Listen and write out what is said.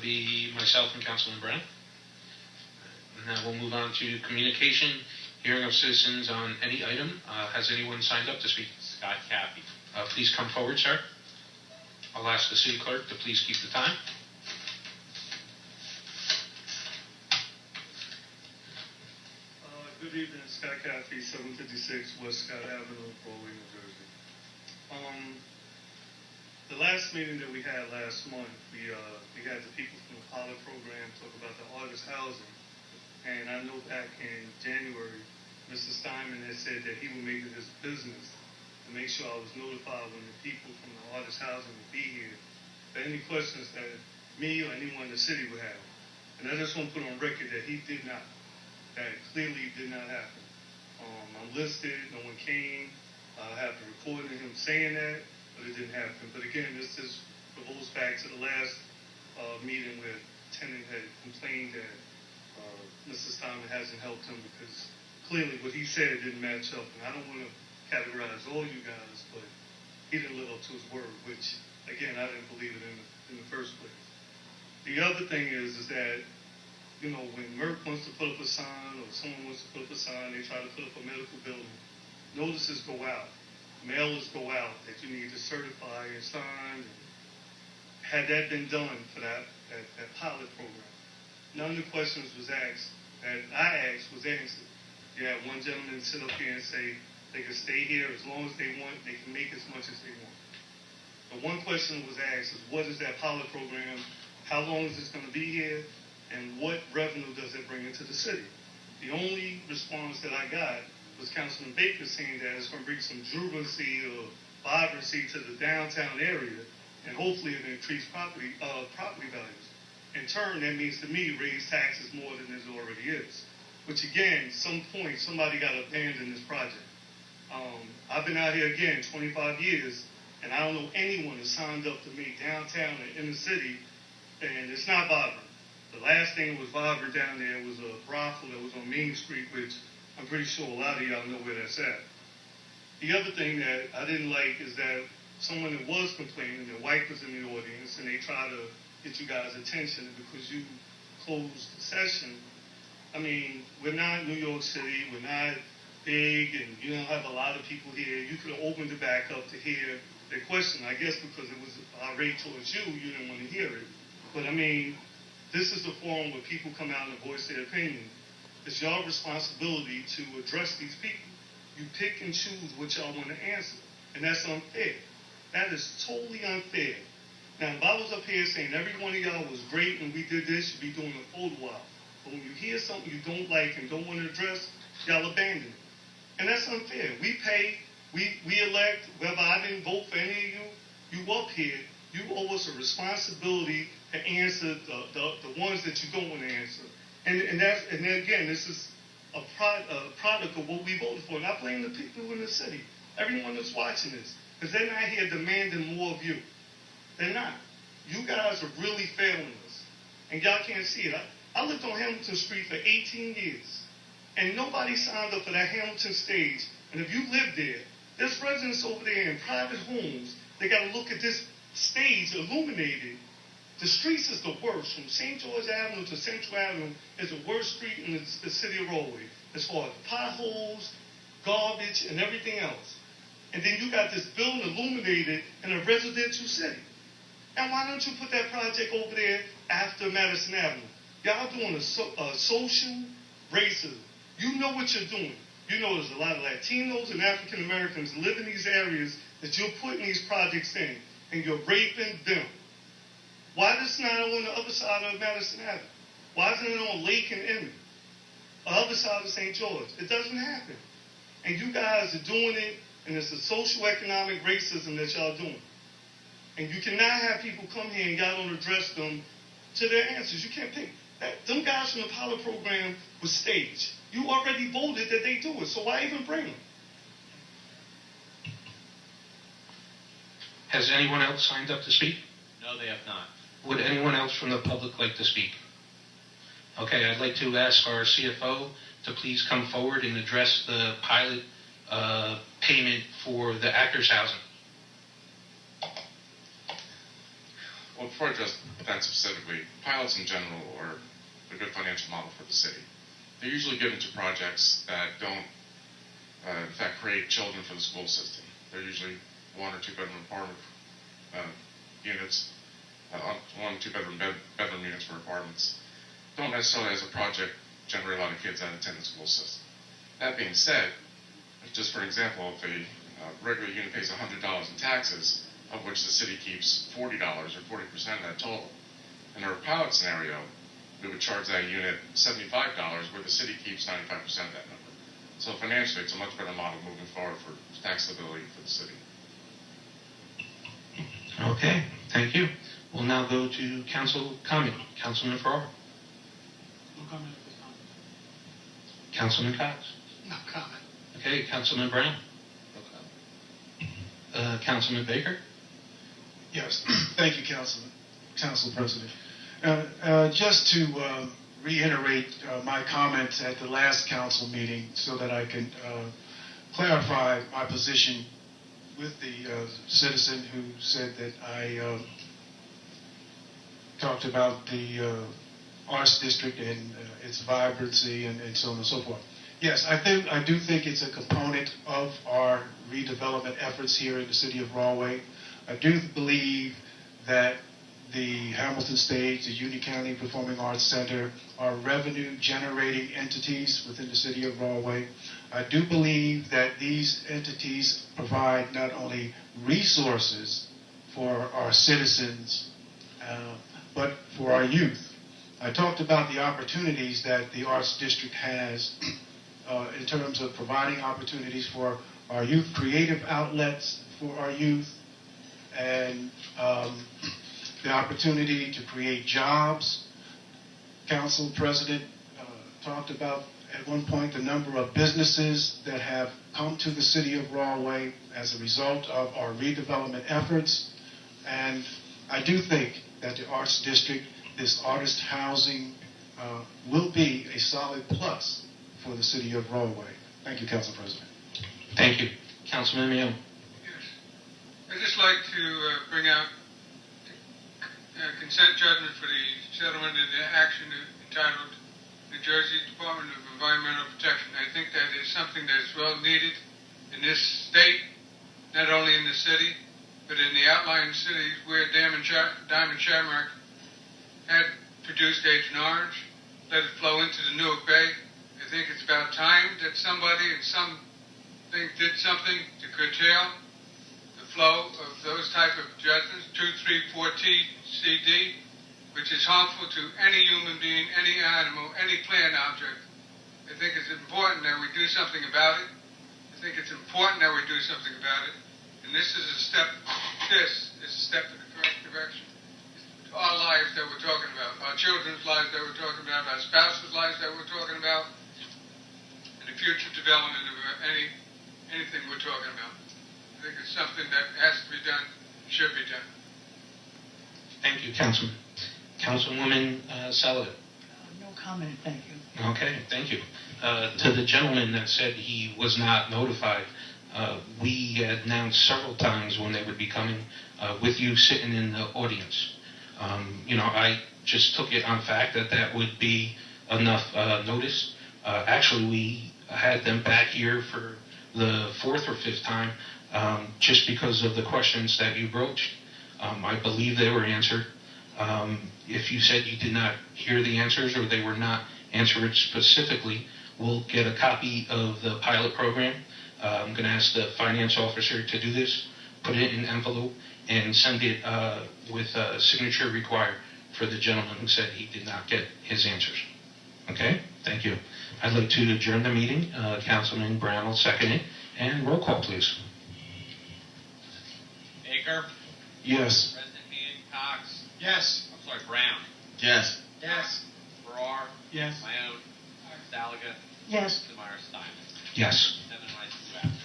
would be myself and Councilman Brown. And now we'll move on to communication, hearing of citizens on any item. Has anyone signed up to speak? Scott Cappy. Please come forward, sir. I'll ask the city clerk to please keep the time. Good evening, Scott Caffey, 756 West Scott Avenue, Rahway, New Jersey. The last meeting that we had last month, we had the people from the pilot program talk about the artist housing. And I know back in January, Mr. Steinman had said that he would make it his business to make sure I was notified when the people from the artist housing would be here for any questions that me or anyone in the city would have. And I just want to put on record that he did not. That clearly did not happen. I'm listed, no one came. I have the recording of him saying that, but it didn't happen. But again, this just goes back to the last meeting where the tenant had complained that Mr. Steinman hasn't helped him because clearly what he said didn't match up. And I don't want to categorize all you guys, but he didn't live up to his word, which, again, I didn't believe it in the first place. The other thing is that, you know, when Merck wants to put up a sign or someone wants to put up a sign, they try to put up a medical building, notices go out, mailers go out that you need to certify and sign. Had that been done for that pilot program, none of the questions was asked that I asked was answered. You had one gentleman sit up here and say they can stay here as long as they want, they can make as much as they want. The one question was asked is, what is that pilot program? How long is this going to be here? And what revenue does it bring into the city? The only response that I got was Councilman Baker saying that it's going to bring some jubilancy or vibrancy to the downtown area, and hopefully it'll increase property values. In turn, that means to me raise taxes more than it already is. Which again, some point somebody got to abandon this project. I've been out here again 25 years, and I don't know anyone who signed up to me downtown or in the city, and it's not vibrant. The last thing that was vibrant down there was a brothel that was on Main Street, which I'm pretty sure a lot of y'all know where that's at. The other thing that I didn't like is that someone that was complaining, their wife was in the audience, and they try to get you guys' attention because you closed the session. I mean, we're not New York City, we're not big, and you don't have a lot of people here. You could have opened it back up to hear their question. I guess because it was irate towards you, you didn't want to hear it. But I mean, this is the forum where people come out and voice their opinion. It's your responsibility to address these people. You pick and choose what y'all want to answer, and that's unfair. That is totally unfair. Now, if I was up here saying every one of y'all was great and we did this, you'd be doing a photo op. But when you hear something you don't like and don't want to address, y'all abandon it. And that's unfair. We pay, we elect, whether I didn't vote for any of you, you up here, you owe us a responsibility to answer the ones that you don't want to answer. And then again, this is a product of what we voted for. And I blame the people in the city, everyone that's watching this, because they're not here demanding more of you. They're not. You guys are really failing us. And y'all can't see it. I lived on Hamilton Street for 18 years. And nobody signed up for that Hamilton stage. And if you live there, there's residents over there in private homes. They got to look at this stage illuminated. The streets is the worst. From St. George Avenue to Central Avenue is the worst street in the city of Rahway. As far as potholes, garbage, and everything else. And then you got this building illuminated in a residential city. And why don't you put that project over there after Madison Avenue? Y'all doing a social racism. You know what you're doing. You know there's a lot of Latinos and African Americans live in these areas that you're putting these projects in, and you're raping them. Why is it not on the other side of Madison Avenue? Why isn't it on Lake and Emmett? The other side of St. George? It doesn't happen. And you guys are doing it, and it's a socio-economic racism that y'all doing. And you cannot have people come here and y'all don't address them to their answers. You can't pick. Them guys from the pilot program was staged. You already voted that they do it, so why even bring them? Has anyone else signed up to speak? No, they have not. Would anyone else from the public like to speak? Okay, I'd like to ask our CFO to please come forward and address the pilot payment for the actors' housing. well, before I address that specifically, pilots in general are a good financial model for the city. They're usually given to projects that don't, in fact, create children for the school system. They're usually 1 or 2 bedroom apartment units, 1 or 2 bedroom units for apartments. Don't necessarily, as a project, generate a lot of kids that attend the school system. That being said, just for example, if a regular unit pays $100 in taxes, of which the city keeps $40 or 40% of that total, in our pilot scenario, we would charge that unit $75, where the city keeps 95% of that number. So financially, it's a much better model moving forward for tax stability for the city. Okay, thank you. We'll now go to council comment. Councilman Farrar. No comment at this time. Councilman Cox. No comment. Okay, Councilman Brown. Councilman Baker. Yes, thank you, Council President. Just to reiterate my comments at the last council meeting so that I can clarify my position with the citizen who said that I talked about the Arts District and its vibrancy and so on and so forth. Yes, I do think it's a component of our redevelopment efforts here in the city of Rahway. I do believe that the Hamilton Stage, the Union County Performing Arts Center are revenue-generating entities within the city of Rahway. I do believe that these entities provide not only resources for our citizens, but for our youth. I talked about the opportunities that the Arts District has in terms of providing opportunities for our youth, creative outlets for our youth, and the opportunity to create jobs. Council President talked about at one point the number of businesses that have come to the city of Rahway as a result of our redevelopment efforts. And I do think that the Arts District, this artist housing, will be a solid plus for the city of Rahway. Thank you, Council President. Thank you. Councilman Mayo. Yes. I'd just like to bring out the consent judgment for the settlement and the action entitled New Jersey Department of Environmental Protection. I think that is something that is well needed in this state, not only in the city, but in the outlying cities where Diamond Shamrock had produced Agent Orange, let it flow into the Newark Bay. I think it's about time that somebody and something did something to curtail the flow of those type of judgments, 2,3,4-TCD, which is harmful to any human being, any animal, any plant object. I think it's important that we do something about it. And this is a step in the correct direction. It's our lives that we're talking about, our children's lives that we're talking about, our spouses' lives that we're talking about, and the future development of anything we're talking about. I think it's something that has to be done, should be done. Thank you, Councilman. Councilwoman Saladin. No comment, thank you. Okay, thank you. To the gentleman that said he was not notified, we had announced several times when they would be coming with you sitting in the audience. I just took it on fact that would be enough notice. Actually, we had them back here for the 4th or 5th time just because of the questions that you broached. I believe they were answered. If you said you did not hear the answers or they were not answered specifically, we'll get a copy of the pilot program. I'm going to ask the finance officer to do this, put it in an envelope, and send it with a signature required for the gentleman who said he did not get his answers. Okay? Thank you. I'd like to adjourn the meeting. Councilman Brown will second it. And roll call, please. Baker? Yes. President Cox? Yes. I'm sorry, Brown? Yes. Yes. Farrar? Yes. My own. Gallagher? Yes. Meyer Stein? Yes. 7 ayes, 2 absent.